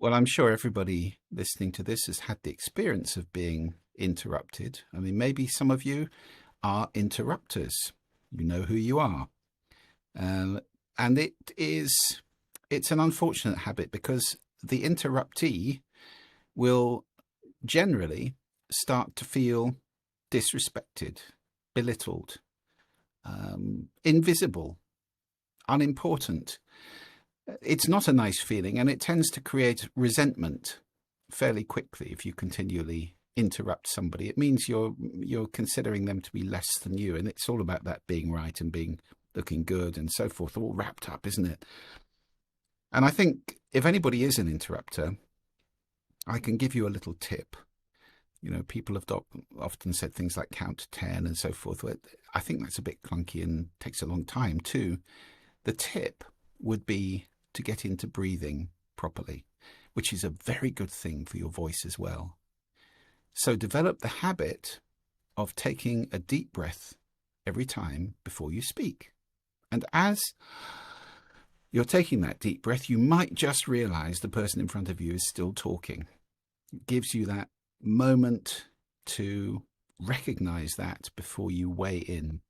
Well, I'm sure everybody listening to this has had the experience of being interrupted. I mean, maybe some of you are interrupters. You know who you are. Um, and it's an unfortunate habit because the interruptee will generally start to feel disrespected, belittled, invisible, unimportant. It's not a nice feeling, and it tends to create resentment fairly quickly if you continually interrupt somebody. It means you're considering them to be less than you, and it's all about that being right and being looking good and so forth, all wrapped up, isn't it? And I think if anybody is an interrupter, I can give you a little tip. You know, people have often said things like count to 10 and so forth. I think that's a bit clunky and takes a long time too. The tip would be to get into breathing properly, which is a very good thing for your voice as well. So develop the habit of taking a deep breath every time before you speak. And as you're taking that deep breath, you might just realize the person in front of you is still talking. It gives you that moment to recognize that before you weigh in.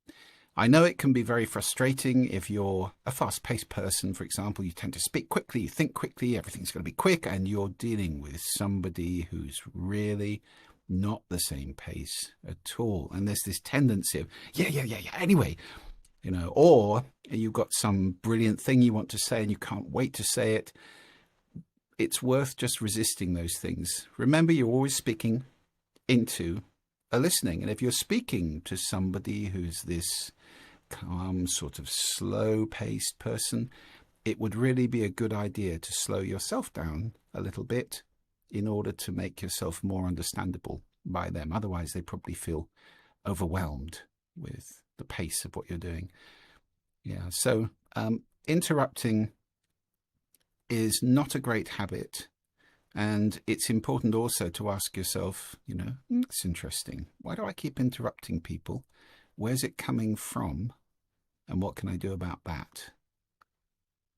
I know it can be very frustrating if you're a fast-paced person, for example. You tend to speak quickly, you think quickly, everything's going to be quick, and you're dealing with somebody who's really not the same pace at all. And there's this tendency of, yeah, anyway, you know, or you've got some brilliant thing you want to say and you can't wait to say it. It's worth just resisting those things. Remember, you're always speaking into a listening. And if you're speaking to somebody who's this calm, sort of slow-paced person, it would really be a good idea to slow yourself down a little bit in order to make yourself more understandable by them. Otherwise, they probably feel overwhelmed with the pace of what you're doing. Yeah, so interrupting is not a great habit. And it's important also to ask yourself, you know, it's interesting. Why do I keep interrupting people? Where's it coming from? And what can I do about that?